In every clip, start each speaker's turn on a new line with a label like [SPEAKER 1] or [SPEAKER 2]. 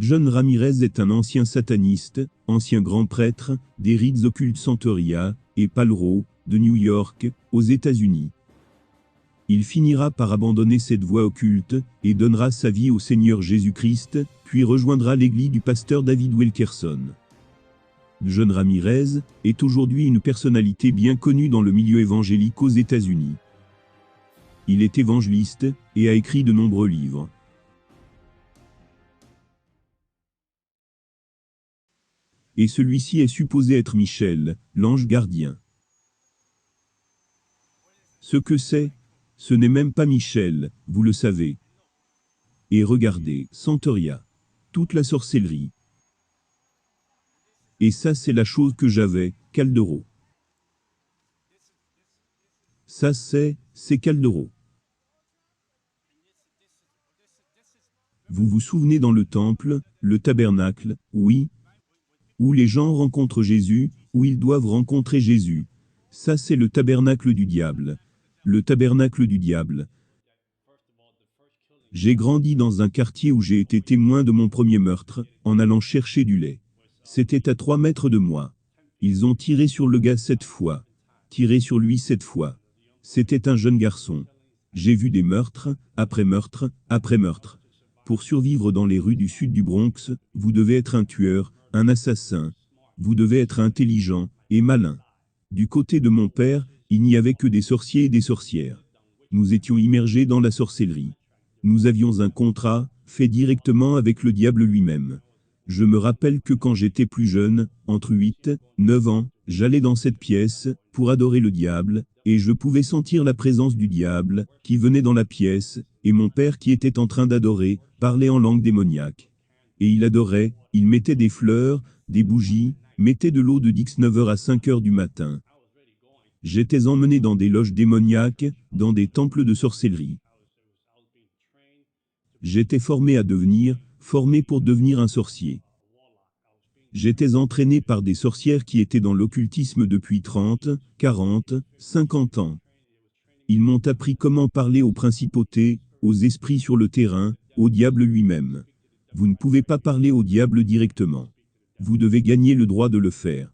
[SPEAKER 1] John Ramirez est un ancien sataniste, ancien grand prêtre, des rites occultes Santeria et Palro, de New York, aux États-Unis. Il finira par abandonner cette voie occulte, et donnera sa vie au Seigneur Jésus-Christ, puis rejoindra l'église du pasteur David Wilkerson. John Ramirez est aujourd'hui une personnalité bien connue dans le milieu évangélique aux États-Unis. Il est évangéliste, et a écrit de nombreux livres. Et celui-ci est supposé être Michel, l'ange gardien. Ce que c'est, ce n'est même pas Michel, vous le savez. Et regardez, Santeria. Toute la sorcellerie. Et ça c'est la chose que j'avais, Caldero. Ça c'est Caldero. Vous vous souvenez dans le temple, le tabernacle, oui, où les gens rencontrent Jésus, où ils doivent rencontrer Jésus. Ça c'est le tabernacle du diable. Le tabernacle du diable. J'ai grandi dans un quartier où j'ai été témoin de mon premier meurtre, en allant chercher du lait. C'était à 3 mètres de moi. Ils ont tiré sur le gars 7 fois. Tiré sur lui 7 fois. C'était un jeune garçon. J'ai vu des meurtres, après meurtre, après meurtre. Pour survivre dans les rues du sud du Bronx, vous devez être un tueur, un assassin. Vous devez être intelligent et malin. Du côté de mon père, il n'y avait que des sorciers et des sorcières. Nous étions immergés dans la sorcellerie. Nous avions un contrat, fait directement avec le diable lui-même. Je me rappelle que quand j'étais plus jeune, entre 8 et 9 ans, j'allais dans cette pièce, pour adorer le diable, et je pouvais sentir la présence du diable, qui venait dans la pièce, et mon père qui était en train d'adorer, parlait en langue démoniaque. Et il adorait, il mettait des fleurs, des bougies, mettait de l'eau de 19h à 5h du matin. J'étais emmené dans des loges démoniaques, dans des temples de sorcellerie. J'étais formé pour devenir un sorcier. J'étais entraîné par des sorcières qui étaient dans l'occultisme depuis 30, 40, 50 ans. Ils m'ont appris comment parler aux principautés, aux esprits sur le terrain, au diable lui-même. Vous ne pouvez pas parler au diable directement. Vous devez gagner le droit de le faire.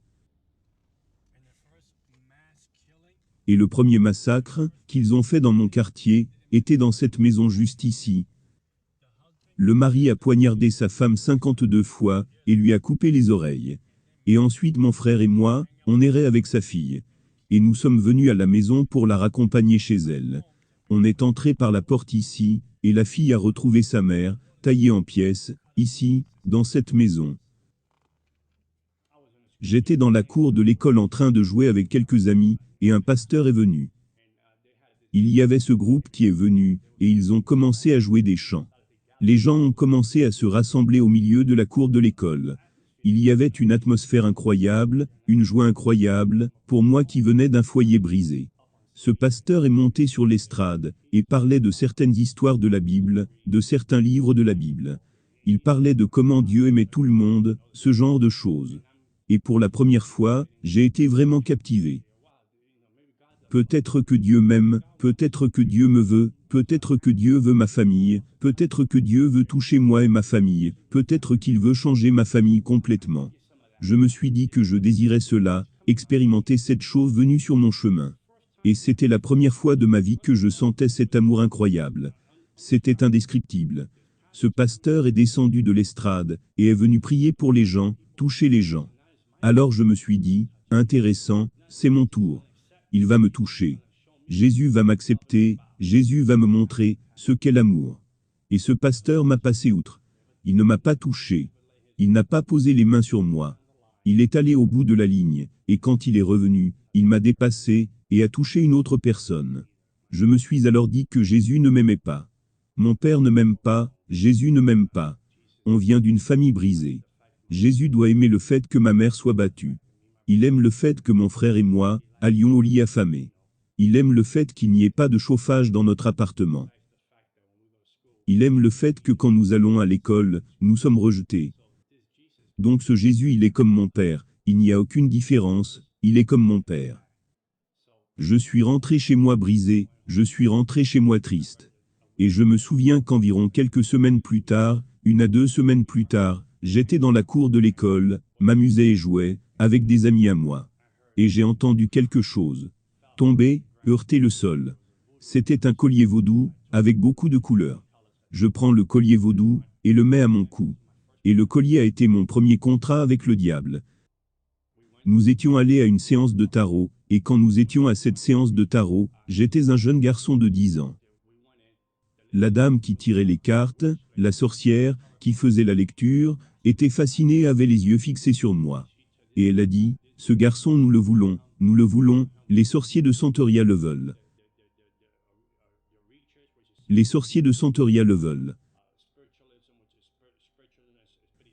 [SPEAKER 1] Et le premier massacre qu'ils ont fait dans mon quartier était dans cette maison juste ici. Le mari a poignardé sa femme 52 fois et lui a coupé les oreilles. Et ensuite mon frère et moi, on errait avec sa fille. Et nous sommes venus à la maison pour la raccompagner chez elle. On est entré par la porte ici, et la fille a retrouvé sa mère, taillée en pièces, ici, dans cette maison. J'étais dans la cour de l'école en train de jouer avec quelques amis, et un pasteur est venu. Il y avait ce groupe qui est venu, et ils ont commencé à jouer des chants. Les gens ont commencé à se rassembler au milieu de la cour de l'école. Il y avait une atmosphère incroyable, une joie incroyable, pour moi qui venais d'un foyer brisé. Ce pasteur est monté sur l'estrade, et parlait de certaines histoires de la Bible, de certains livres de la Bible. Il parlait de comment Dieu aimait tout le monde, ce genre de choses. Et pour la première fois, j'ai été vraiment captivé. Peut-être que Dieu m'aime, peut-être que Dieu me veut, peut-être que Dieu veut ma famille, peut-être que Dieu veut toucher moi et ma famille, peut-être qu'il veut changer ma famille complètement. Je me suis dit que je désirais cela, expérimenter cette chose venue sur mon chemin. Et c'était la première fois de ma vie que je sentais cet amour incroyable. C'était indescriptible. Ce pasteur est descendu de l'estrade, et est venu prier pour les gens, toucher les gens. Alors je me suis dit, intéressant, c'est mon tour. Il va me toucher. Jésus va m'accepter, Jésus va me montrer ce qu'est l'amour. Et ce pasteur m'a passé outre. Il ne m'a pas touché. Il n'a pas posé les mains sur moi. Il est allé au bout de la ligne, et quand il est revenu, il m'a dépassé, et a touché une autre personne. Je me suis alors dit que Jésus ne m'aimait pas. Mon père ne m'aime pas, Jésus ne m'aime pas. On vient d'une famille brisée. Jésus doit aimer le fait que ma mère soit battue. Il aime le fait que mon frère et moi allions au lit affamé. Il aime le fait qu'il n'y ait pas de chauffage dans notre appartement. Il aime le fait que quand nous allons à l'école, nous sommes rejetés. Donc ce Jésus, il est comme mon père, il n'y a aucune différence, il est comme mon père. Je suis rentré chez moi brisé, je suis rentré chez moi triste. Et je me souviens qu'environ quelques semaines plus tard, 1 à 2 semaines plus tard, j'étais dans la cour de l'école, m'amusais et jouais, avec des amis à moi. Et j'ai entendu quelque chose tomber, heurter le sol. C'était un collier vaudou, avec beaucoup de couleurs. Je prends le collier vaudou, et le mets à mon cou. Et le collier a été mon premier contrat avec le diable. Nous étions allés à une séance de tarot, et quand nous étions à cette séance de tarot, j'étais un jeune garçon de 10 ans. La dame qui tirait les cartes, la sorcière, qui faisait la lecture, était fascinée et avait les yeux fixés sur moi. Et elle a dit, « Ce garçon nous le voulons, les sorciers de Santeria le veulent. Les sorciers de Santeria le veulent. »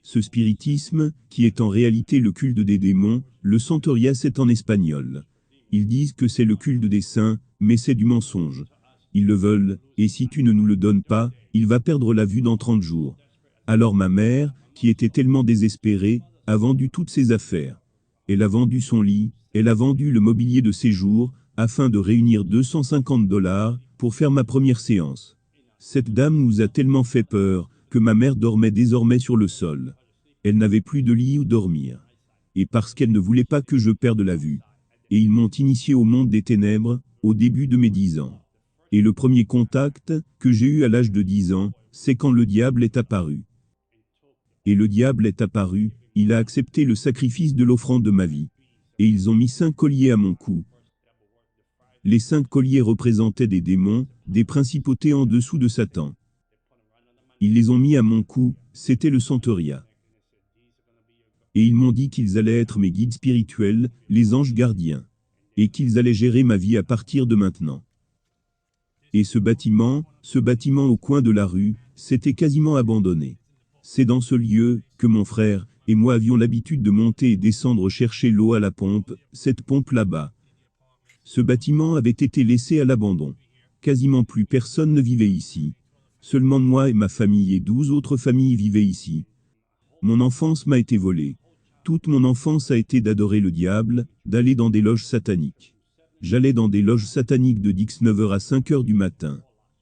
[SPEAKER 1] Ce spiritisme, qui est en réalité le culte des démons, le Santeria c'est en espagnol. Ils disent que c'est le culte des saints, mais c'est du mensonge. Ils le veulent, et si tu ne nous le donnes pas, il va perdre la vue dans 30 jours. Alors ma mère, qui était tellement désespérée, a vendu toutes ses affaires. Elle a vendu son lit, elle a vendu le mobilier de séjour, afin de réunir $250 pour faire ma première séance. Cette dame nous a tellement fait peur, que ma mère dormait désormais sur le sol. Elle n'avait plus de lit où dormir. Et parce qu'elle ne voulait pas que je perde la vue. Et ils m'ont initié au monde des ténèbres, au début de mes 10 ans. Et le premier contact, que j'ai eu à l'âge de 10 ans, c'est quand le diable est apparu. Et le diable est apparu, il a accepté le sacrifice de l'offrande de ma vie. Et ils ont mis 5 colliers à mon cou. Les 5 colliers représentaient des démons, des principautés en dessous de Satan. Ils les ont mis à mon cou, c'était le Santeria. Et ils m'ont dit qu'ils allaient être mes guides spirituels, les anges gardiens. Et qu'ils allaient gérer ma vie à partir de maintenant. Et ce bâtiment au coin de la rue, c'était quasiment abandonné. C'est dans ce lieu que mon frère et moi avions l'habitude de monter et descendre chercher l'eau à la pompe, cette pompe là-bas. Ce bâtiment avait été laissé à l'abandon. Quasiment plus personne ne vivait ici. Seulement moi et ma famille et 12 autres familles vivaient ici. Mon enfance m'a été volée. Toute mon enfance a été d'adorer le diable, d'aller dans des loges sataniques. J'allais dans des loges sataniques de 9h à 5h du matin.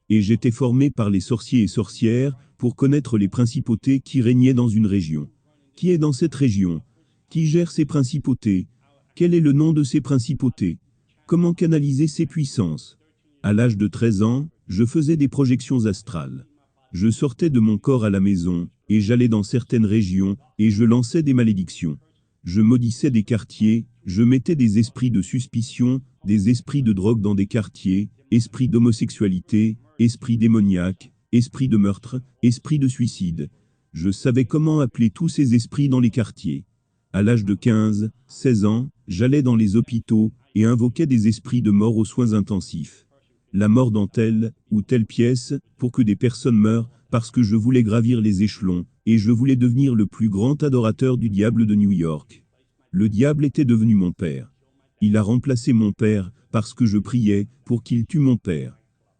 [SPEAKER 1] Et j'étais formé par les sorciers et sorcières pour connaître les principautés qui régnaient dans une région. Qui est dans cette région? Qui gère ces principautés? Quel est le nom de ces principautés? Comment canaliser ces puissances? À l'âge de 13 ans, je faisais des projections astrales. Je sortais de mon corps à la maison, et j'allais dans certaines régions, et je lançais des malédictions. Je maudissais des quartiers, je mettais des esprits de suspicion, des esprits de drogue dans des quartiers, esprits d'homosexualité, esprits démoniaques, esprits de meurtre, esprits de suicide. Je savais comment appeler tous ces esprits dans les quartiers. À l'âge de 15, 16 ans, j'allais dans les hôpitaux, et invoquais des esprits de mort aux soins intensifs. La mort dans telle ou telle pièce, pour que des personnes meurent, parce que je voulais gravir les échelons, et je voulais devenir le plus grand adorateur du diable de New York. Le diable était devenu mon père. Il a remplacé mon père, parce que je priais, pour qu'il tue mon père.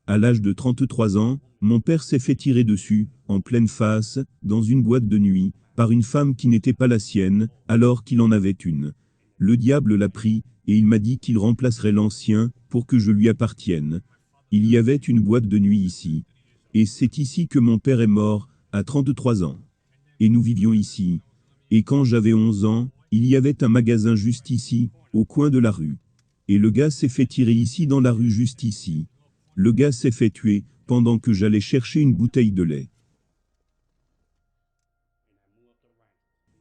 [SPEAKER 1] À l'âge de 33 ans, mon père s'est fait tirer dessus, en pleine face, dans une boîte de nuit, par une femme qui n'était pas la sienne, alors qu'il en avait une. Le diable l'a pris, et il m'a dit qu'il remplacerait l'ancien, pour que je lui appartienne. Il y avait une boîte de nuit ici. Et c'est ici que mon père est mort, à 33 ans. Et nous vivions ici. Et quand j'avais 11 ans, il y avait un magasin juste ici, au coin de la rue. Et le gars s'est fait tirer ici dans la rue juste ici. Le gars s'est fait tuer, pendant que j'allais chercher une bouteille de lait.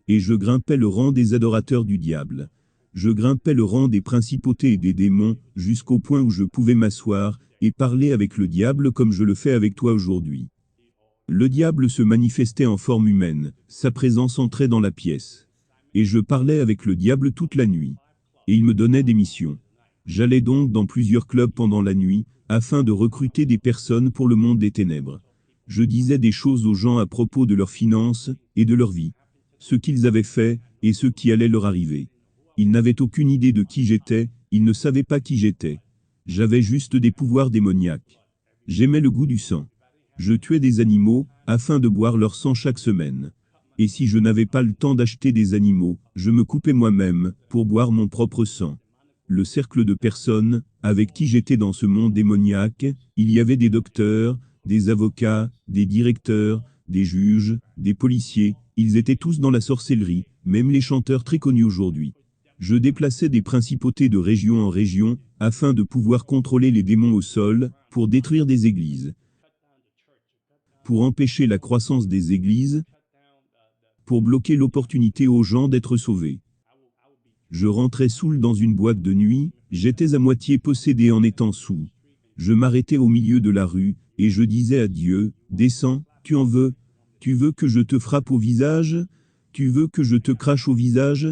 [SPEAKER 1] Et je grimpais le rang des adorateurs du diable. Je grimpais le rang des principautés et des démons, jusqu'au point où je pouvais m'asseoir, et parler avec le diable comme je le fais avec toi aujourd'hui. Le diable se manifestait en forme humaine, sa présence entrait dans la pièce. Et je parlais avec le diable toute la nuit. Et il me donnait des missions. J'allais donc dans plusieurs clubs pendant la nuit, afin de recruter des personnes pour le monde des ténèbres. Je disais des choses aux gens à propos de leurs finances et de leur vie. Ce qu'ils avaient fait, et ce qui allait leur arriver. Ils n'avaient aucune idée de qui j'étais, ils ne savaient pas qui j'étais. J'avais juste des pouvoirs démoniaques. J'aimais le goût du sang. Je tuais des animaux, afin de boire leur sang chaque semaine. Et si je n'avais pas le temps d'acheter des animaux, je me coupais moi-même, pour boire mon propre sang. Le cercle de personnes, avec qui j'étais dans ce monde démoniaque, il y avait des docteurs, des avocats, des directeurs, des juges, des policiers, ils étaient tous dans la sorcellerie, même les chanteurs très connus aujourd'hui. Je déplaçais des principautés de région en région, afin de pouvoir contrôler les démons au sol, pour détruire des églises, pour empêcher la croissance des églises, pour bloquer l'opportunité aux gens d'être sauvés. Je rentrais saoul dans une boîte de nuit, j'étais à moitié possédé en étant saoul. Je m'arrêtais au milieu de la rue, et je disais à Dieu, descends, tu en veux? Tu veux que je te frappe au visage? Tu veux que je te crache au visage?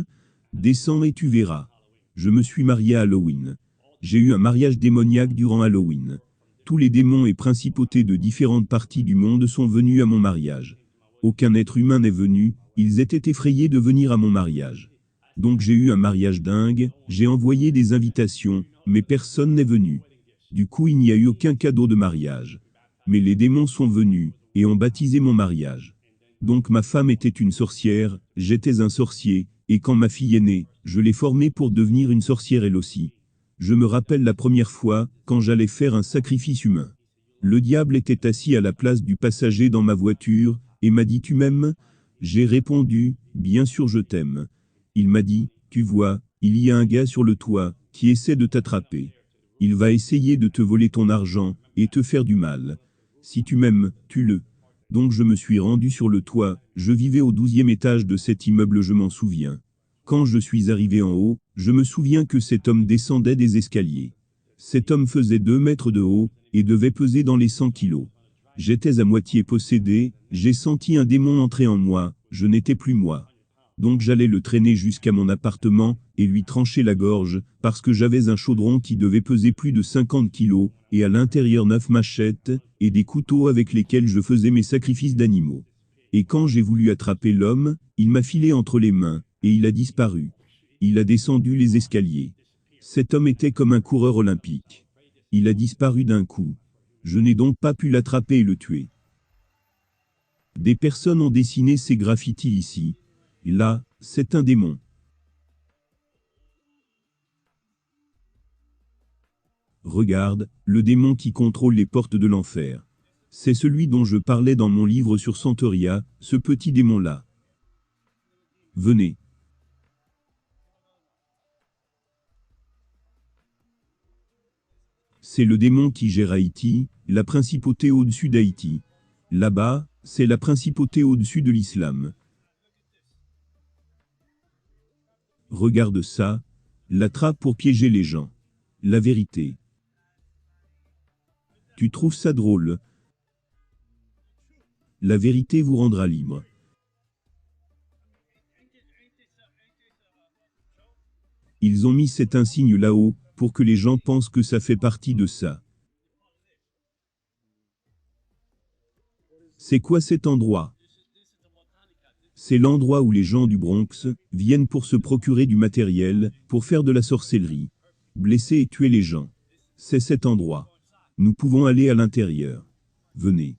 [SPEAKER 1] Descends et tu verras. Je me suis marié à Halloween. J'ai eu un mariage démoniaque durant Halloween. Tous les démons et principautés de différentes parties du monde sont venus à mon mariage. Aucun être humain n'est venu, ils étaient effrayés de venir à mon mariage. Donc j'ai eu un mariage dingue, j'ai envoyé des invitations, mais personne n'est venu. Du coup il n'y a eu aucun cadeau de mariage. Mais les démons sont venus, et ont baptisé mon mariage. Donc ma femme était une sorcière, j'étais un sorcier, et quand ma fille est née, je l'ai formée pour devenir une sorcière elle aussi. Je me rappelle la première fois, quand j'allais faire un sacrifice humain. Le diable était assis à la place du passager dans ma voiture, et m'a dit « Tu m'aimes ?» J'ai répondu « Bien sûr je t'aime ». Il m'a dit « Tu vois, il y a un gars sur le toit, qui essaie de t'attraper. Il va essayer de te voler ton argent, et te faire du mal. Si tu m'aimes, tue-le. » Donc je me suis rendu sur le toit, je vivais au 12e étage de cet immeuble, je m'en souviens. Quand je suis arrivé en haut, je me souviens que cet homme descendait des escaliers. Cet homme faisait 2 mètres de haut, et devait peser dans les 100 kilos. J'étais à moitié possédé, j'ai senti un démon entrer en moi, je n'étais plus moi. Donc j'allais le traîner jusqu'à mon appartement, et lui trancher la gorge, parce que j'avais un chaudron qui devait peser plus de 50 kilos, et à l'intérieur 9 machettes, et des couteaux avec lesquels je faisais mes sacrifices d'animaux. Et quand j'ai voulu attraper l'homme, il m'a filé entre les mains, et il a disparu. Il a descendu les escaliers. Cet homme était comme un coureur olympique. Il a disparu d'un coup. Je n'ai donc pas pu l'attraper et le tuer. Des personnes ont dessiné ces graffitis ici. Là, c'est un démon. Regarde, le démon qui contrôle les portes de l'enfer. C'est celui dont je parlais dans mon livre sur Santeria, ce petit démon-là. Venez. C'est le démon qui gère Haïti, la principauté au-dessus d'Haïti. Là-bas, c'est la principauté au-dessus de l'islam. Regarde ça, la trappe pour piéger les gens. La vérité. Tu trouves ça drôle? La vérité vous rendra libre. Ils ont mis cet insigne là-haut, pour que les gens pensent que ça fait partie de ça. C'est quoi cet endroit? C'est l'endroit où les gens du Bronx viennent pour se procurer du matériel, pour faire de la sorcellerie, blesser et tuer les gens. C'est cet endroit. Nous pouvons aller à l'intérieur. Venez.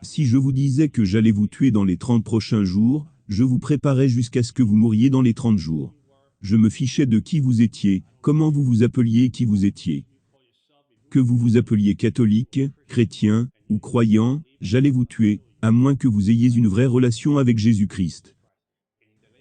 [SPEAKER 1] Si je vous disais que j'allais vous tuer dans les 30 prochains jours, je vous préparais jusqu'à ce que vous mouriez dans les 30 jours. Je me fichais de qui vous étiez, comment vous vous appeliez, qui vous étiez. Que vous vous appeliez catholique, chrétien, ou croyant, j'allais vous tuer, à moins que vous ayez une vraie relation avec Jésus-Christ.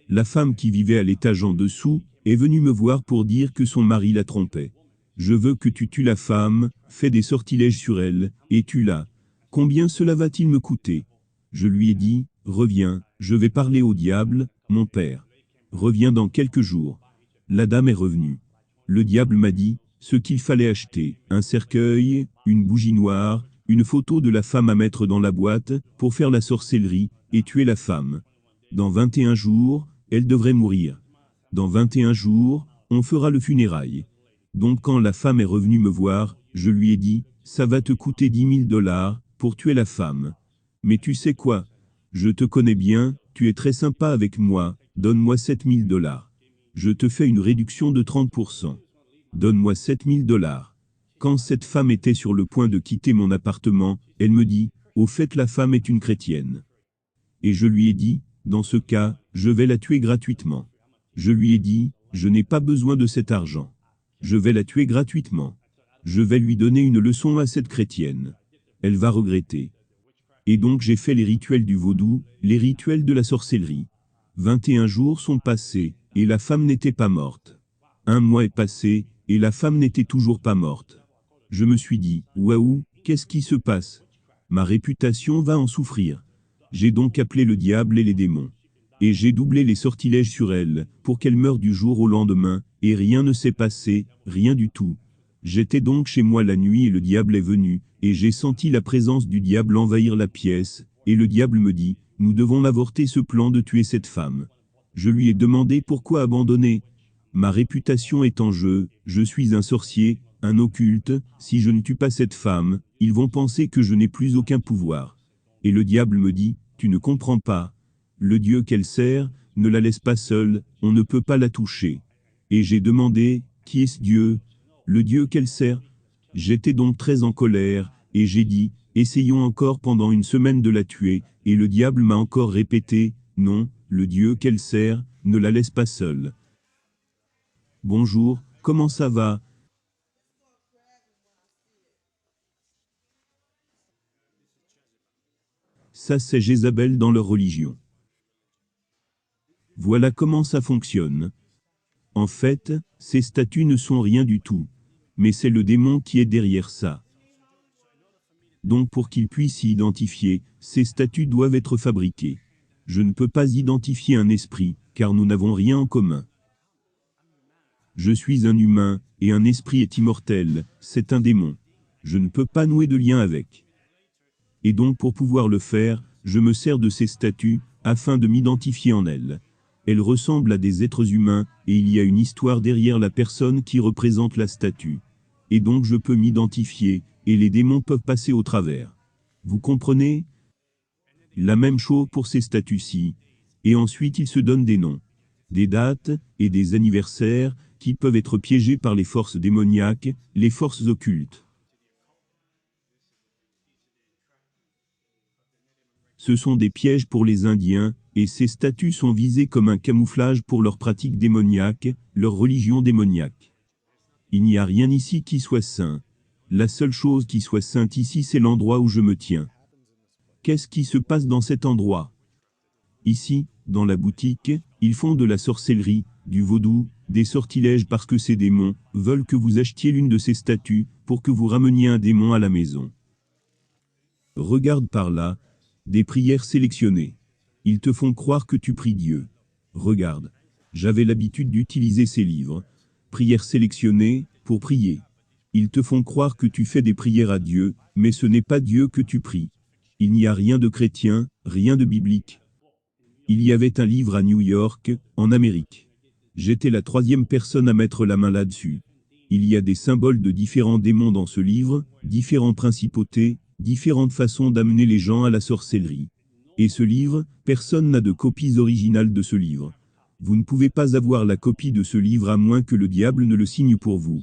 [SPEAKER 1] La femme qui vivait à l'étage en dessous est venue me voir pour dire que son mari la trompait. Je veux que tu tues la femme, fais des sortilèges sur elle, et tue-la. Combien cela va-t-il me coûter? Je lui ai dit, reviens, je vais parler au diable, mon père. Reviens dans quelques jours. La dame est revenue. Le diable m'a dit, ce qu'il fallait acheter, un cercueil, une bougie noire, une photo de la femme à mettre dans la boîte, pour faire la sorcellerie, et tuer la femme. Dans 21 jours, elle devrait mourir. Dans 21 jours, on fera le funérail. Donc quand la femme est revenue me voir, je lui ai dit, ça va te coûter 10 000 $, pour tuer la femme. Mais tu sais quoi? Je te connais bien, tu es très sympa avec moi, donne-moi 7 000 $. Je te fais une réduction de 30%. Donne-moi 7 000 $. Quand cette femme était sur le point de quitter mon appartement, elle me dit, au fait la femme est une chrétienne. Et je lui ai dit, dans ce cas, je vais la tuer gratuitement. Je lui ai dit, je n'ai pas besoin de cet argent. Je vais la tuer gratuitement. Je vais lui donner une leçon à cette chrétienne. Elle va regretter. Et donc j'ai fait les rituels du vaudou, les rituels de la sorcellerie. 21 jours sont passés, et la femme n'était pas morte. 1 mois est passé, et la femme n'était toujours pas morte. Je me suis dit, waouh, qu'est-ce qui se passe? Ma réputation va en souffrir. J'ai donc appelé le diable et les démons. Et j'ai doublé les sortilèges sur elle, pour qu'elle meure du jour au lendemain, et rien ne s'est passé, rien du tout. J'étais donc chez moi la nuit et le diable est venu, et j'ai senti la présence du diable envahir la pièce, et le diable me dit, nous devons avorter ce plan de tuer cette femme. Je lui ai demandé pourquoi abandonner. Ma réputation est en jeu, je suis un sorcier, un occulte, si je ne tue pas cette femme, ils vont penser que je n'ai plus aucun pouvoir. Et le diable me dit, tu ne comprends pas. Le Dieu qu'elle sert, ne la laisse pas seule, on ne peut pas la toucher. Et j'ai demandé, qui est ce Dieu? Le Dieu qu'elle sert? J'étais donc très en colère, et j'ai dit, essayons encore pendant 1 semaine de la tuer, et le diable m'a encore répété, non, le Dieu qu'elle sert, ne la laisse pas seule. Bonjour, comment ça va? Ça c'est Jézabel dans leur religion. Voilà comment ça fonctionne. En fait, ces statues ne sont rien du tout. Mais c'est le démon qui est derrière ça. Donc pour qu'ils puissent s'y identifier, ces statues doivent être fabriquées. Je ne peux pas identifier un esprit, car nous n'avons rien en commun. Je suis un humain, et un esprit est immortel, c'est un démon. Je ne peux pas nouer de lien avec. Et donc pour pouvoir le faire, je me sers de ces statues, afin de m'identifier en elles. Elles ressemblent à des êtres humains, et il y a une histoire derrière la personne qui représente la statue. Et donc je peux m'identifier, et les démons peuvent passer au travers. Vous comprenez? La même chose pour ces statues-ci. Et ensuite ils se donnent des noms, des dates, et des anniversaires, qui peuvent être piégés par les forces démoniaques, les forces occultes. Ce sont des pièges pour les Indiens, et ces statues sont visées comme un camouflage pour leurs pratiques démoniaques, leur religion démoniaque. Il n'y a rien ici qui soit saint. La seule chose qui soit sainte ici, c'est l'endroit où je me tiens. Qu'est-ce qui se passe dans cet endroit? Ici, dans la boutique, ils font de la sorcellerie, du vaudou, des sortilèges parce que ces démons veulent que vous achetiez l'une de ces statues pour que vous rameniez un démon à la maison. Regarde par là, des prières sélectionnées. Ils te font croire que tu pries Dieu. Regarde, j'avais l'habitude d'utiliser ces livres. Prières sélectionnées, pour prier. Ils te font croire que tu fais des prières à Dieu, mais ce n'est pas Dieu que tu pries. Il n'y a rien de chrétien, rien de biblique. Il y avait un livre à New York, en Amérique. J'étais la 3e personne à mettre la main là-dessus. Il y a des symboles de différents démons dans ce livre, différentes principautés, différentes façons d'amener les gens à la sorcellerie. Et ce livre, personne n'a de copies originales de ce livre. Vous ne pouvez pas avoir la copie de ce livre à moins que le diable ne le signe pour vous.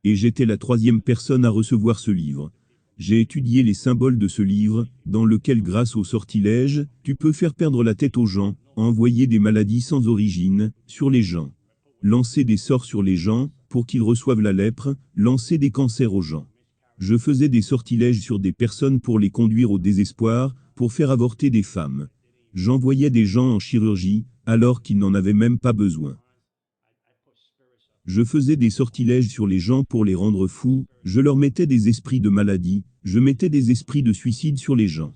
[SPEAKER 1] Et j'étais la 3e personne à recevoir ce livre. J'ai étudié les symboles de ce livre, dans lequel grâce au sortilège, tu peux faire perdre la tête aux gens, envoyer des maladies sans origine, sur les gens. Lancer des sorts sur les gens, pour qu'ils reçoivent la lèpre, lancer des cancers aux gens. Je faisais des sortilèges sur des personnes pour les conduire au désespoir, pour faire avorter des femmes. J'envoyais des gens en chirurgie, alors qu'ils n'en avaient même pas besoin. Je faisais des sortilèges sur les gens pour les rendre fous, je leur mettais des esprits de maladie, je mettais des esprits de suicide sur les gens.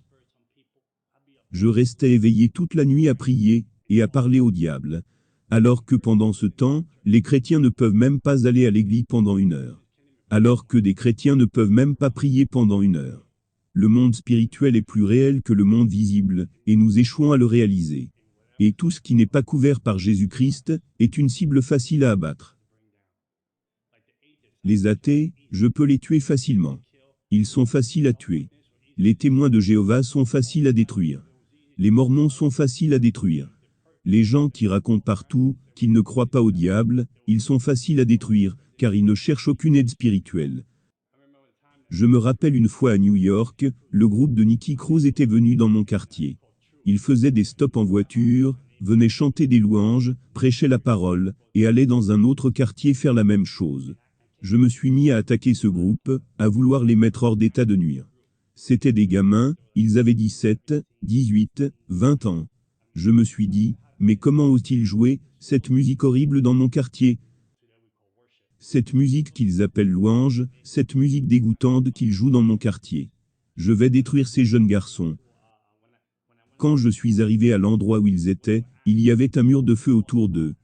[SPEAKER 1] Je restais éveillé toute la nuit à prier, et à parler au diable. Alors que pendant ce temps, les chrétiens ne peuvent même pas aller à l'église pendant 1 heure. Alors que des chrétiens ne peuvent même pas prier pendant 1 heure. Le monde spirituel est plus réel que le monde visible, et nous échouons à le réaliser. Et tout ce qui n'est pas couvert par Jésus-Christ, est une cible facile à abattre. Les athées, je peux les tuer facilement. Ils sont faciles à tuer. Les témoins de Jéhovah sont faciles à détruire. Les mormons sont faciles à détruire. Les gens qui racontent partout qu'ils ne croient pas au diable, ils sont faciles à détruire, car ils ne cherchent aucune aide spirituelle. Je me rappelle une fois à New York, le groupe de Nicky Cruz était venu dans mon quartier. Ils faisaient des stops en voiture, venaient chanter des louanges, prêchaient la parole, et allaient dans un autre quartier faire la même chose. Je me suis mis à attaquer ce groupe, à vouloir les mettre hors d'état de nuire. C'étaient des gamins, ils avaient 17, 18, 20 ans. Je me suis dit, mais comment osent-ils jouer cette musique horrible dans mon quartier? Cette musique qu'ils appellent louange, cette musique dégoûtante qu'ils jouent dans mon quartier. Je vais détruire ces jeunes garçons. Quand je suis arrivé à l'endroit où ils étaient, il y avait un mur de feu autour d'eux.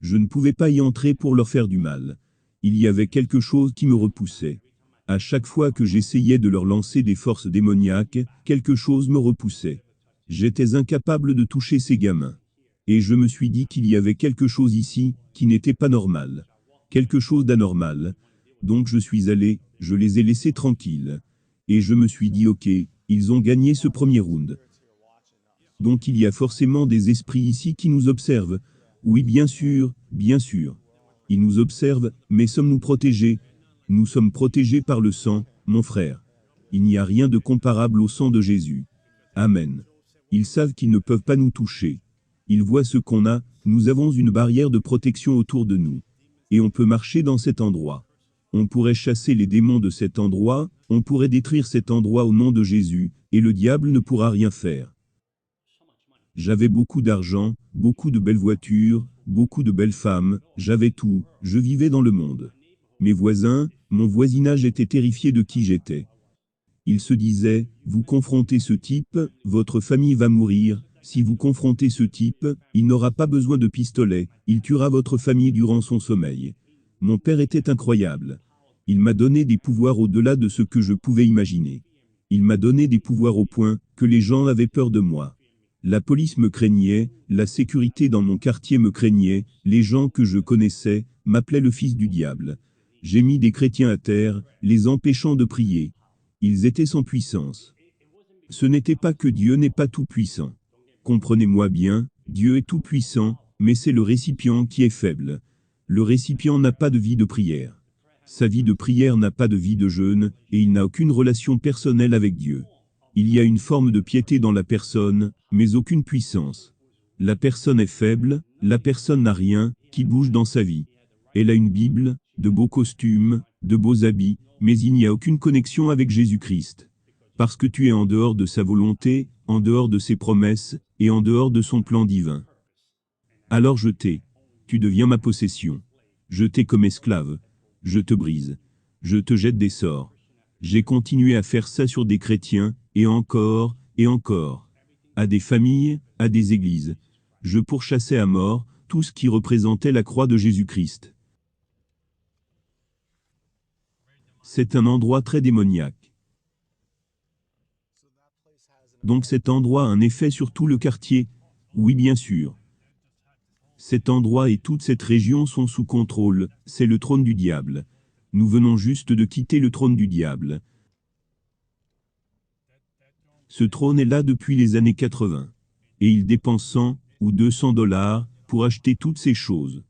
[SPEAKER 1] Je ne pouvais pas y entrer pour leur faire du mal. Il y avait quelque chose qui me repoussait. À chaque fois que j'essayais de leur lancer des forces démoniaques, quelque chose me repoussait. J'étais incapable de toucher ces gamins. Et je me suis dit qu'il y avait quelque chose ici, qui n'était pas normal. Quelque chose d'anormal. Donc je suis allé, je les ai laissés tranquilles. Et je me suis dit ok, ils ont gagné ce premier round. Donc il y a forcément des esprits ici qui nous observent. Oui, bien sûr, bien sûr. Ils nous observent, mais sommes-nous protégés? Nous sommes protégés par le sang, mon frère. Il n'y a rien de comparable au sang de Jésus. Amen. Ils savent qu'ils ne peuvent pas nous toucher. Ils voient ce qu'on a, nous avons une barrière de protection autour de nous. Et on peut marcher dans cet endroit. On pourrait chasser les démons de cet endroit, on pourrait détruire cet endroit au nom de Jésus, et le diable ne pourra rien faire. J'avais beaucoup d'argent, beaucoup de belles voitures, beaucoup de belles femmes, j'avais tout, je vivais dans le monde. Mes voisins, mon voisinage était terrifié de qui j'étais. Ils se disaient, vous confrontez ce type, votre famille va mourir, si vous confrontez ce type, il n'aura pas besoin de pistolet, il tuera votre famille durant son sommeil. Mon père était incroyable. Il m'a donné des pouvoirs au-delà de ce que je pouvais imaginer. Il m'a donné des pouvoirs au point que les gens avaient peur de moi. La police me craignait, la sécurité dans mon quartier me craignait, les gens que je connaissais m'appelaient le fils du diable. J'ai mis des chrétiens à terre, les empêchant de prier. Ils étaient sans puissance. Ce n'était pas que Dieu n'est pas tout-puissant. Comprenez-moi bien, Dieu est tout-puissant, mais c'est le récipient qui est faible. Le récipient n'a pas de vie de prière. Sa vie de prière n'a pas de vie de jeûne, et il n'a aucune relation personnelle avec Dieu. Il y a une forme de piété dans la personne, mais aucune puissance. La personne est faible, la personne n'a rien qui bouge dans sa vie. Elle a une Bible, de beaux costumes, de beaux habits, mais il n'y a aucune connexion avec Jésus-Christ. Parce que tu es en dehors de sa volonté, en dehors de ses promesses, et en dehors de son plan divin. Alors je t'ai. Tu deviens ma possession. Je t'ai comme esclave. Je te brise. Je te jette des sorts. J'ai continué à faire ça sur des chrétiens, et encore, à des familles, à des églises. Je pourchassais à mort tout ce qui représentait la croix de Jésus-Christ. C'est un endroit très démoniaque. Donc cet endroit a un effet sur tout le quartier? Oui, bien sûr. Cet endroit et toute cette région sont sous contrôle, c'est le trône du diable. Nous venons juste de quitter le trône du diable. Ce trône est là depuis les années 80. Et il dépense 100 ou 200 dollars pour acheter toutes ces choses.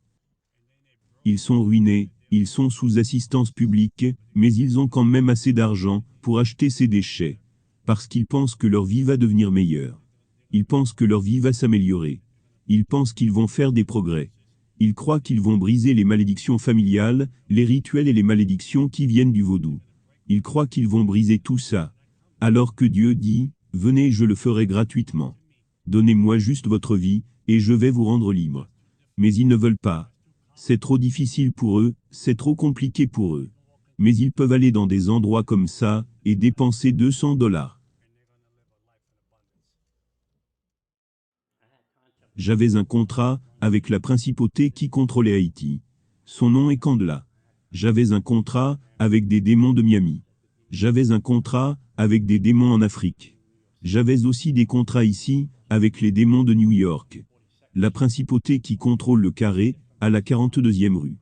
[SPEAKER 1] Ils sont ruinés, ils sont sous assistance publique, mais ils ont quand même assez d'argent pour acheter ces déchets. Parce qu'ils pensent que leur vie va devenir meilleure. Ils pensent que leur vie va s'améliorer. Ils pensent qu'ils vont faire des progrès. Ils croient qu'ils vont briser les malédictions familiales, les rituels et les malédictions qui viennent du vaudou. Ils croient qu'ils vont briser tout ça. Alors que Dieu dit, venez, je le ferai gratuitement. Donnez-moi juste votre vie, et je vais vous rendre libre. Mais ils ne veulent pas. C'est trop difficile pour eux, c'est trop compliqué pour eux. Mais ils peuvent aller dans des endroits comme ça, et dépenser 200 dollars. J'avais un contrat avec la principauté qui contrôlait Haïti. Son nom est Candela. J'avais un contrat avec des démons de Miami. J'avais un contrat avec des démons en Afrique. J'avais aussi des contrats ici, avec les démons de New York. La principauté qui contrôle le carré, à la 42e rue.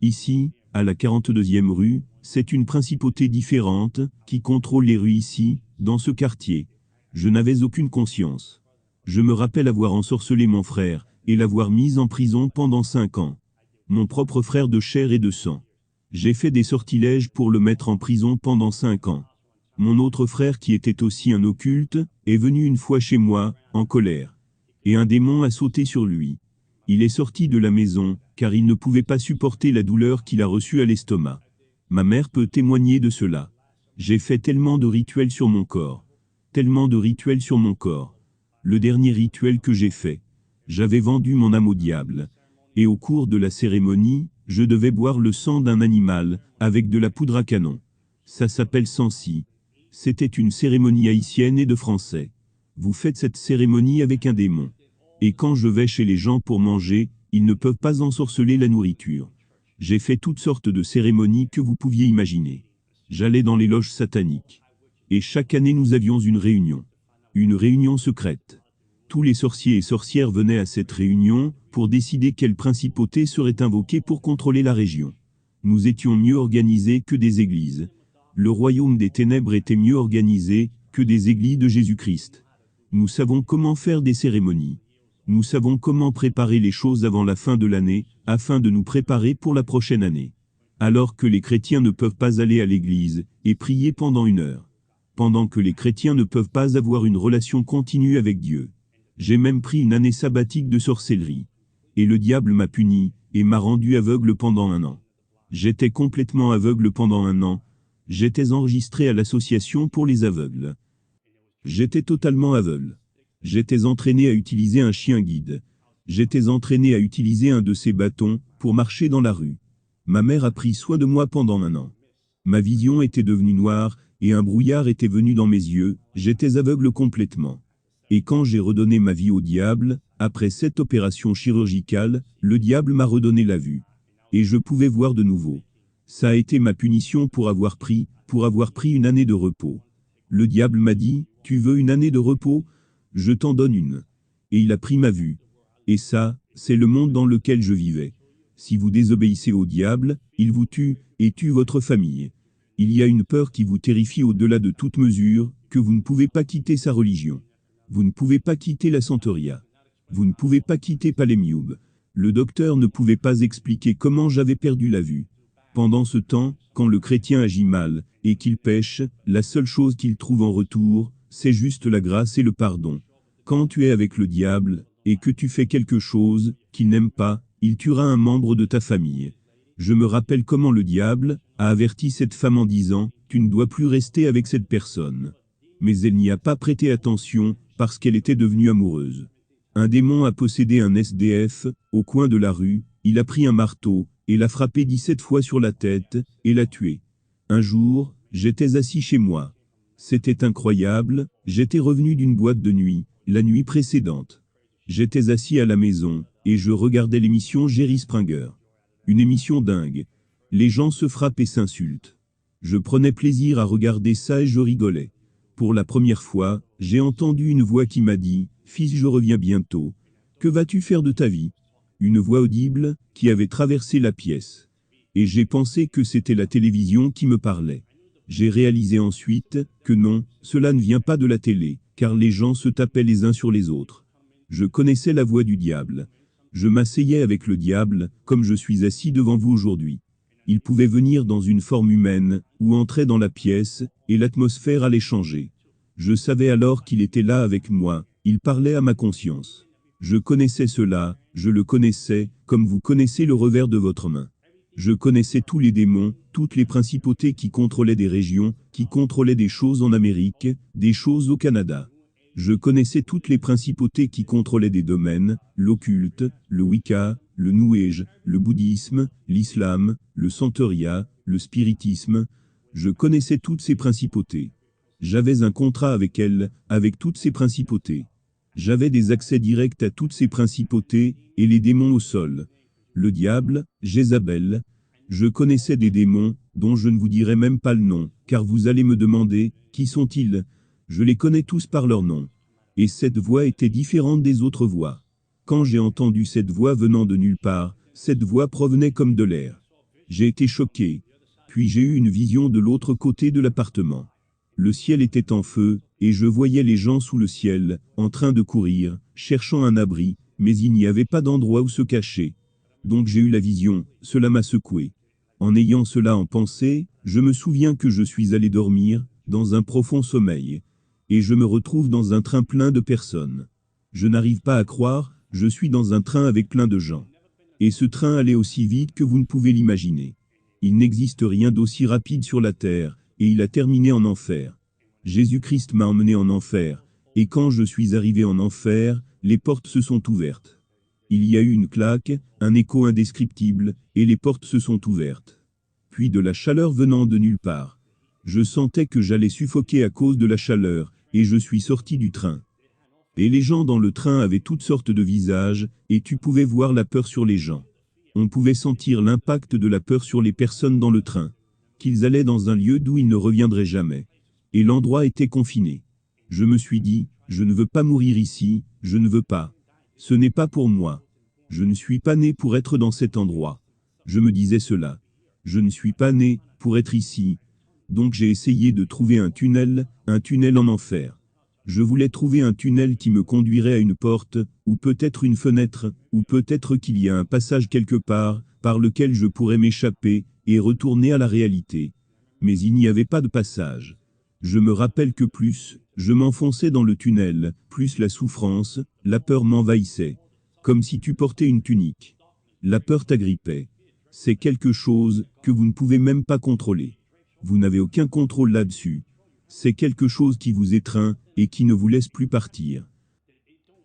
[SPEAKER 1] Ici, à la 42e rue, c'est une principauté différente, qui contrôle les rues ici, dans ce quartier. Je n'avais aucune conscience. Je me rappelle avoir ensorcelé mon frère, et l'avoir mis en prison pendant 5 ans. Mon propre frère de chair et de sang. J'ai fait des sortilèges pour le mettre en prison pendant 5 ans. Mon autre frère qui était aussi un occulte, est venu une fois chez moi, en colère. Et un démon a sauté sur lui. Il est sorti de la maison, car il ne pouvait pas supporter la douleur qu'il a reçue à l'estomac. Ma mère peut témoigner de cela. J'ai fait tellement de rituels sur mon corps. Tellement de rituels sur mon corps. Le dernier rituel que j'ai fait, j'avais vendu mon âme au diable. Et au cours de la cérémonie, je devais boire le sang d'un animal, avec de la poudre à canon. Ça s'appelle Sansi. C'était une cérémonie haïtienne et de français. Vous faites cette cérémonie avec un démon. Et quand je vais chez les gens pour manger, ils ne peuvent pas ensorceler la nourriture. J'ai fait toutes sortes de cérémonies que vous pouviez imaginer. J'allais dans les loges sataniques. Et chaque année nous avions une réunion. Une réunion secrète. Tous les sorciers et sorcières venaient à cette réunion pour décider quelle principauté serait invoquée pour contrôler la région. Nous étions mieux organisés que des églises. Le royaume des ténèbres était mieux organisé que des églises de Jésus-Christ. Nous savons comment faire des cérémonies. Nous savons comment préparer les choses avant la fin de l'année, afin de nous préparer pour la prochaine année. Alors que les chrétiens ne peuvent pas aller à l'église et prier pendant 1 heure. Pendant que les chrétiens ne peuvent pas avoir une relation continue avec Dieu. J'ai même pris une année sabbatique de sorcellerie. Et le diable m'a puni, et m'a rendu aveugle pendant 1 an. J'étais complètement aveugle pendant 1 an. J'étais enregistré à l'association pour les aveugles. J'étais totalement aveugle. J'étais entraîné à utiliser un chien guide. J'étais entraîné à utiliser un de ces bâtons pour marcher dans la rue. Ma mère a pris soin de moi pendant 1 an. Ma vision était devenue noire, et un brouillard était venu dans mes yeux, j'étais aveugle complètement. Et quand j'ai redonné ma vie au diable, après cette opération chirurgicale, le diable m'a redonné la vue. Et je pouvais voir de nouveau. Ça a été ma punition pour avoir pris 1 année de repos. Le diable m'a dit, tu veux 1 année de repos? Je t'en donne une. Et il a pris ma vue. Et ça, c'est le monde dans lequel je vivais. Si vous désobéissez au diable, il vous tue, et tue votre famille. Il y a une peur qui vous terrifie au-delà de toute mesure, que vous ne pouvez pas quitter sa religion. Vous ne pouvez pas quitter la Santeria. Vous ne pouvez pas quitter Palémioub. Le docteur ne pouvait pas expliquer comment j'avais perdu la vue. Pendant ce temps, quand le chrétien agit mal, et qu'il pêche, la seule chose qu'il trouve en retour, c'est juste la grâce et le pardon. Quand tu es avec le diable, et que tu fais quelque chose qu'il n'aime pas, il tuera un membre de ta famille. Je me rappelle comment le diable a averti cette femme en disant, tu ne dois plus rester avec cette personne. Mais elle n'y a pas prêté attention, parce qu'elle était devenue amoureuse. Un démon a possédé un SDF, au coin de la rue, il a pris un marteau, et l'a frappé 17 fois sur la tête, et l'a tué. Un jour, j'étais assis chez moi. C'était incroyable, j'étais revenu d'une boîte de nuit, la nuit précédente. J'étais assis à la maison, et je regardais l'émission Jerry Springer. Une émission dingue. Les gens se frappent et s'insultent. Je prenais plaisir à regarder ça et je rigolais. Pour la première fois, j'ai entendu une voix qui m'a dit, « Fils, je reviens bientôt. Que vas-tu faire de ta vie ?» Une voix audible, qui avait traversé la pièce. Et j'ai pensé que c'était la télévision qui me parlait. J'ai réalisé ensuite que non, cela ne vient pas de la télé, car les gens se tapaient les uns sur les autres. Je connaissais la voix du diable. Je m'asseyais avec le diable, comme je suis assis devant vous aujourd'hui. Il pouvait venir dans une forme humaine, ou entrer dans la pièce, et l'atmosphère allait changer. Je savais alors qu'il était là avec moi, il parlait à ma conscience. Je connaissais cela, je le connaissais, comme vous connaissez le revers de votre main. Je connaissais tous les démons, toutes les principautés qui contrôlaient des régions, qui contrôlaient des choses en Amérique, des choses au Canada. Je connaissais toutes les principautés qui contrôlaient des domaines, l'occulte, le Wicca, le New Age, le bouddhisme, l'islam, le Santeria, le spiritisme. Je connaissais toutes ces principautés. J'avais un contrat avec elles, avec toutes ces principautés. J'avais des accès directs à toutes ces principautés, et les démons au sol. Le diable, Jézabel. Je connaissais des démons, dont je ne vous dirai même pas le nom, car vous allez me demander, qui sont-ils? Je les connais tous par leur nom. Et cette voix était différente des autres voix. Quand j'ai entendu cette voix venant de nulle part, cette voix provenait comme de l'air. J'ai été choqué. Puis j'ai eu une vision de l'autre côté de l'appartement. Le ciel était en feu, et je voyais les gens sous le ciel, en train de courir, cherchant un abri, mais il n'y avait pas d'endroit où se cacher. Donc j'ai eu la vision, cela m'a secoué. En ayant cela en pensée, je me souviens que je suis allé dormir, dans un profond sommeil. Et je me retrouve dans un train plein de personnes. Je n'arrive pas à croire, je suis dans un train avec plein de gens. Et ce train allait aussi vite que vous ne pouvez l'imaginer. Il n'existe rien d'aussi rapide sur la Terre, et il a terminé en enfer. Jésus-Christ m'a emmené en enfer, et quand je suis arrivé en enfer, les portes se sont ouvertes. Il y a eu une claque, un écho indescriptible, et les portes se sont ouvertes. Puis de la chaleur venant de nulle part. Je sentais que j'allais suffoquer à cause de la chaleur, et je suis sorti du train. Et les gens dans le train avaient toutes sortes de visages, et tu pouvais voir la peur sur les gens. On pouvait sentir l'impact de la peur sur les personnes dans le train. Qu'ils allaient dans un lieu d'où ils ne reviendraient jamais. Et l'endroit était confiné. Je me suis dit, je ne veux pas mourir ici, je ne veux pas. Ce n'est pas pour moi. Je ne suis pas né pour être dans cet endroit. Je me disais cela. Je ne suis pas né pour être ici. Donc j'ai essayé de trouver un tunnel en enfer. Je voulais trouver un tunnel qui me conduirait à une porte, ou peut-être une fenêtre, ou peut-être qu'il y a un passage quelque part, par lequel je pourrais m'échapper, et retourner à la réalité. Mais il n'y avait pas de passage. Je me rappelle que plus je m'enfonçais dans le tunnel, plus la souffrance, la peur m'envahissait. Comme si tu portais une tunique. La peur t'agrippait. C'est quelque chose que vous ne pouvez même pas contrôler. Vous n'avez aucun contrôle là-dessus. C'est quelque chose qui vous étreint et qui ne vous laisse plus partir.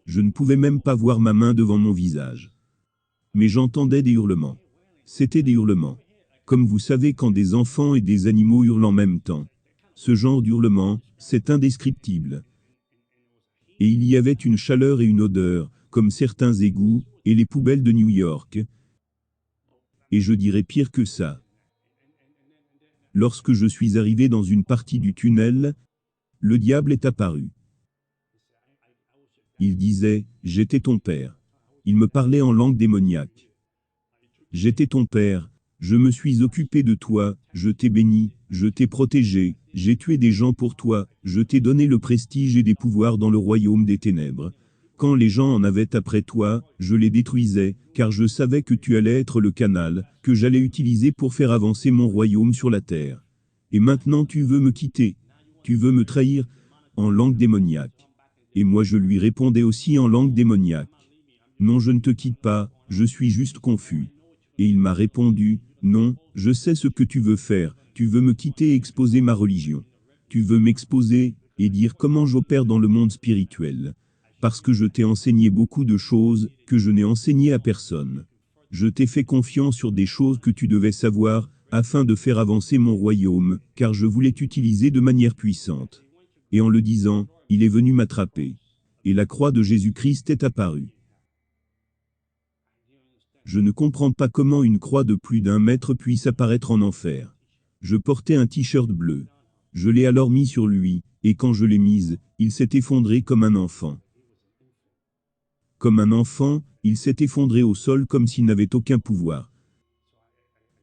[SPEAKER 1] Je ne pouvais même pas voir ma main devant mon visage. Mais j'entendais des hurlements. C'était des hurlements. Comme vous savez quand des enfants et des animaux hurlent en même temps. Ce genre d'hurlement, c'est indescriptible. Et il y avait une chaleur et une odeur, comme certains égouts, et les poubelles de New York. Et je dirais pire que ça. Lorsque je suis arrivé dans une partie du tunnel, le diable est apparu. Il disait, j'étais ton père. Il me parlait en langue démoniaque. J'étais ton père, je me suis occupé de toi, je t'ai béni, je t'ai protégé, j'ai tué des gens pour toi, je t'ai donné le prestige et des pouvoirs dans le royaume des ténèbres. Quand les gens en avaient après toi, je les détruisais, car je savais que tu allais être le canal, que j'allais utiliser pour faire avancer mon royaume sur la terre. Et maintenant tu veux me quitter, tu veux me trahir, en langue démoniaque. Et moi je lui répondais aussi en langue démoniaque. Non, je ne te quitte pas, je suis juste confus. Et il m'a répondu, non, je sais ce que tu veux faire, tu veux me quitter et exposer ma religion. Tu veux m'exposer et dire comment j'opère dans le monde spirituel. Parce que je t'ai enseigné beaucoup de choses que je n'ai enseignées à personne. Je t'ai fait confiance sur des choses que tu devais savoir, afin de faire avancer mon royaume, car je voulais t'utiliser de manière puissante. Et en le disant, il est venu m'attraper. Et la croix de Jésus-Christ est apparue. Je ne comprends pas comment une croix de plus d'1 mètre puisse apparaître en enfer. Je portais un t-shirt bleu. Je l'ai alors mis sur lui, et quand je l'ai mise, il s'est effondré comme un enfant. Comme un enfant, il s'est effondré au sol comme s'il n'avait aucun pouvoir.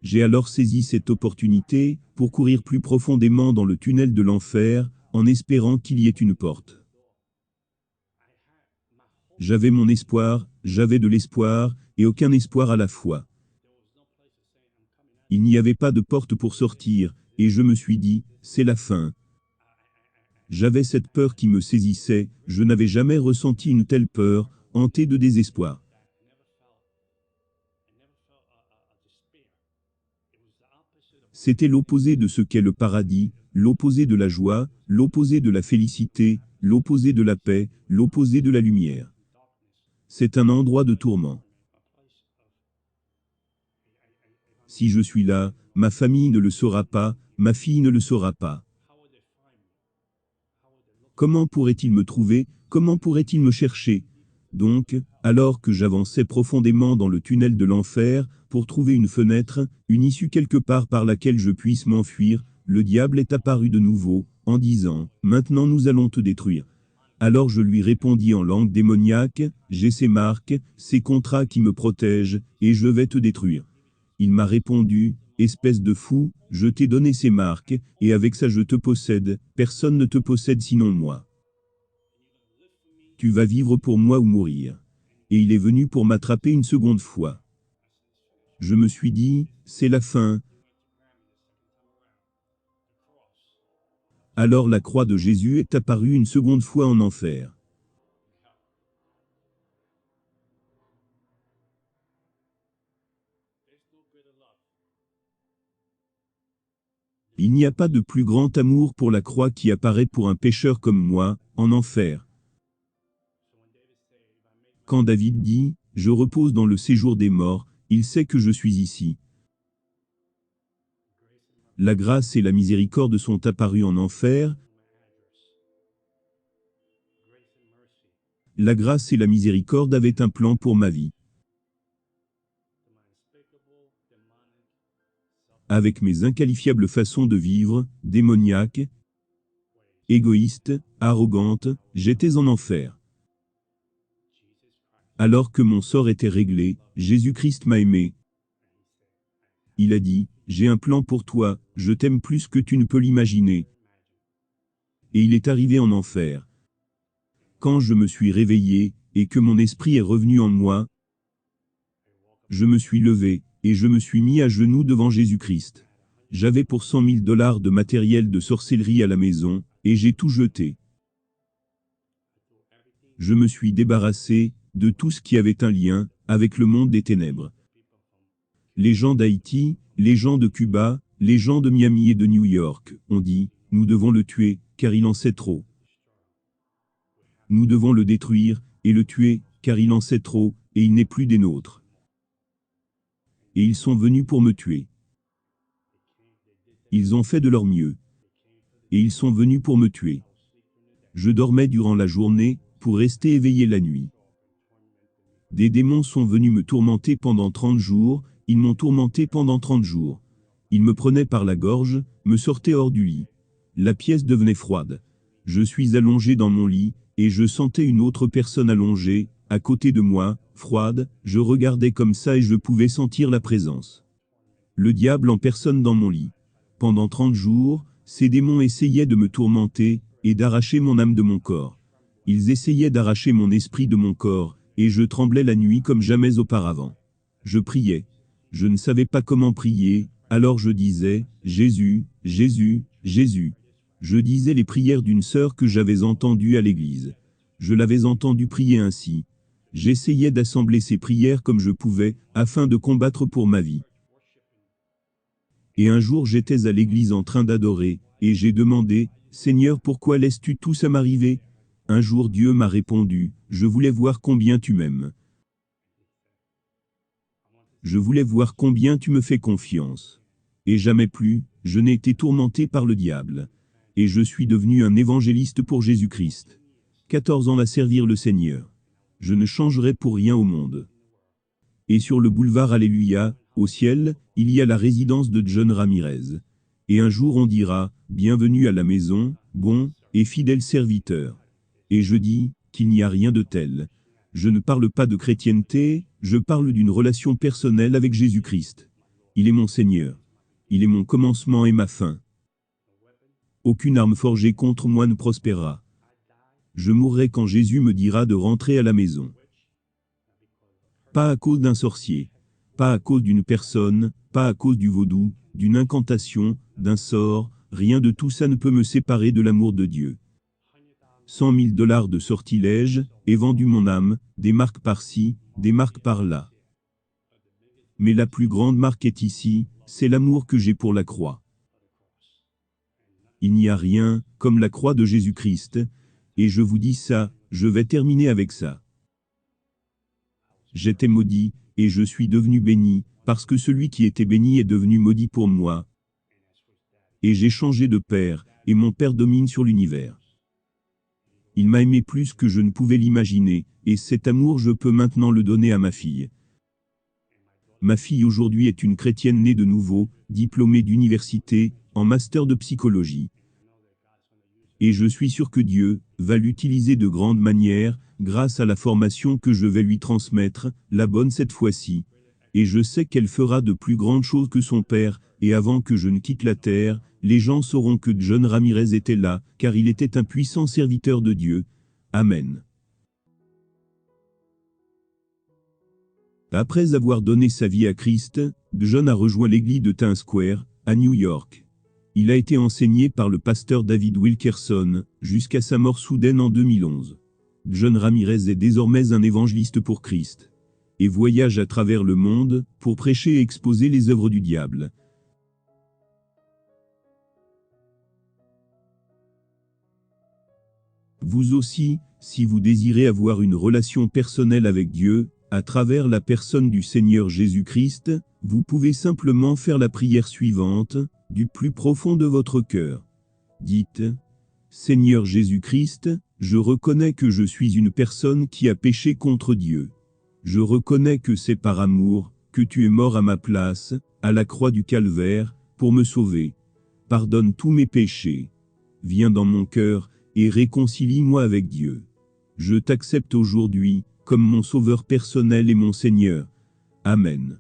[SPEAKER 1] J'ai alors saisi cette opportunité pour courir plus profondément dans le tunnel de l'enfer, en espérant qu'il y ait une porte. J'avais mon espoir, j'avais de l'espoir, et aucun espoir à la fois. Il n'y avait pas de porte pour sortir, et je me suis dit, c'est la fin. J'avais cette peur qui me saisissait, je n'avais jamais ressenti une telle peur, hantée de désespoir. C'était l'opposé de ce qu'est le paradis, l'opposé de la joie, l'opposé de la félicité, l'opposé de la paix, l'opposé de la lumière. C'est un endroit de tourment. Si je suis là, ma famille ne le saura pas, ma fille ne le saura pas. Comment pourrait-il me trouver, comment pourrait-il me chercher? Donc, alors que j'avançais profondément dans le tunnel de l'enfer, pour trouver une fenêtre, une issue quelque part par laquelle je puisse m'enfuir, le diable est apparu de nouveau, en disant, maintenant nous allons te détruire. Alors je lui répondis en langue démoniaque, j'ai ces marques, ces contrats qui me protègent, et je vais te détruire. Il m'a répondu, espèce de fou, je t'ai donné ces marques, et avec ça je te possède, personne ne te possède sinon moi. Tu vas vivre pour moi ou mourir. Et il est venu pour m'attraper une seconde fois. Je me suis dit, c'est la fin. Alors la croix de Jésus est apparue une seconde fois en enfer. Il n'y a pas de plus grand amour pour la croix qui apparaît pour un pécheur comme moi, en enfer. Quand David dit « Je repose dans le séjour des morts », il sait que je suis ici. La grâce et la miséricorde sont apparues en enfer. La grâce et la miséricorde avaient un plan pour ma vie. Avec mes inqualifiables façons de vivre, démoniaques, égoïstes, arrogantes, j'étais en enfer. Alors que mon sort était réglé, Jésus-Christ m'a aimé. Il a dit, « J'ai un plan pour toi, je t'aime plus que tu ne peux l'imaginer. » Et il est arrivé en enfer. Quand je me suis réveillé, et que mon esprit est revenu en moi, je me suis levé, et je me suis mis à genoux devant Jésus-Christ. J'avais pour $100 000 de matériel de sorcellerie à la maison, et j'ai tout jeté. Je me suis débarrassé de tout ce qui avait un lien avec le monde des ténèbres. Les gens d'Haïti, les gens de Cuba, les gens de Miami et de New York ont dit, « Nous devons le tuer, car il en sait trop. Nous devons le détruire, et le tuer, car il en sait trop, et il n'est plus des nôtres. » Et ils sont venus pour me tuer. Ils ont fait de leur mieux. Et ils sont venus pour me tuer. Je dormais durant la journée, pour rester éveillé la nuit. Des démons sont venus me tourmenter pendant 30 jours, ils m'ont tourmenté pendant 30 jours. Ils me prenaient par la gorge, me sortaient hors du lit. La pièce devenait froide. Je suis allongé dans mon lit, et je sentais une autre personne allongée, à côté de moi, froide, je regardais comme ça et je pouvais sentir la présence. Le diable en personne dans mon lit. Pendant 30 jours, ces démons essayaient de me tourmenter, et d'arracher mon âme de mon corps. Ils essayaient d'arracher mon esprit de mon corps, et je tremblais la nuit comme jamais auparavant. Je priais. Je ne savais pas comment prier, alors je disais, « Jésus, Jésus, Jésus ». Je disais les prières d'une sœur que j'avais entendue à l'église. Je l'avais entendue prier ainsi. J'essayais d'assembler ces prières comme je pouvais, afin de combattre pour ma vie. Et un jour j'étais à l'église en train d'adorer, et j'ai demandé, « Seigneur, pourquoi laisses-tu tout ça m'arriver ?» Un jour Dieu m'a répondu, « Je voulais voir combien tu m'aimes. Je voulais voir combien tu me fais confiance. » Et jamais plus, je n'ai été tourmenté par le diable. Et je suis devenu un évangéliste pour Jésus-Christ. 14 ans à servir le Seigneur. Je ne changerai pour rien au monde. Et sur le boulevard Alléluia, au ciel, il y a la résidence de John Ramirez. Et un jour on dira, « Bienvenue à la maison, bon et fidèle serviteur. » Et je dis, qu'il n'y a rien de tel. Je ne parle pas de chrétienté, je parle d'une relation personnelle avec Jésus-Christ. Il est mon Seigneur. Il est mon commencement et ma fin. Aucune arme forgée contre moi ne prospérera. Je mourrai quand Jésus me dira de rentrer à la maison. Pas à cause d'un sorcier, pas à cause d'une personne, pas à cause du vaudou, d'une incantation, d'un sort, rien de tout ça ne peut me séparer de l'amour de Dieu. $100 000 de sortilèges, et vendu mon âme, des marques par-ci, des marques par-là. Mais la plus grande marque est ici, c'est l'amour que j'ai pour la croix. Il n'y a rien, comme la croix de Jésus-Christ, et je vous dis ça, je vais terminer avec ça. J'étais maudit, et je suis devenu béni, parce que celui qui était béni est devenu maudit pour moi. Et j'ai changé de père, et mon père domine sur l'univers. Il m'a aimé plus que je ne pouvais l'imaginer, et cet amour je peux maintenant le donner à ma fille. Ma fille aujourd'hui est une chrétienne née de nouveau, diplômée d'université, en master de psychologie. Et je suis sûr que Dieu va l'utiliser de grande manière, grâce à la formation que je vais lui transmettre, la bonne cette fois-ci. Et je sais qu'elle fera de plus grandes choses que son père, et avant que je ne quitte la terre, les gens sauront que John Ramirez était là, car il était un puissant serviteur de Dieu. Amen. Après avoir donné sa vie à Christ, John a rejoint l'église de Times Square, à New York. Il a été enseigné par le pasteur David Wilkerson, jusqu'à sa mort soudaine en 2011. John Ramirez est désormais un évangéliste pour Christ. Et voyage à travers le monde, pour prêcher et exposer les œuvres du diable. Vous aussi, si vous désirez avoir une relation personnelle avec Dieu, à travers la personne du Seigneur Jésus-Christ, vous pouvez simplement faire la prière suivante, du plus profond de votre cœur. Dites, Seigneur Jésus-Christ, je reconnais que je suis une personne qui a péché contre Dieu. Je reconnais que c'est par amour que tu es mort à ma place, à la croix du Calvaire, pour me sauver. Pardonne tous mes péchés. Viens dans mon cœur et réconcilie-moi avec Dieu. Je t'accepte aujourd'hui comme mon sauveur personnel et mon Seigneur. Amen.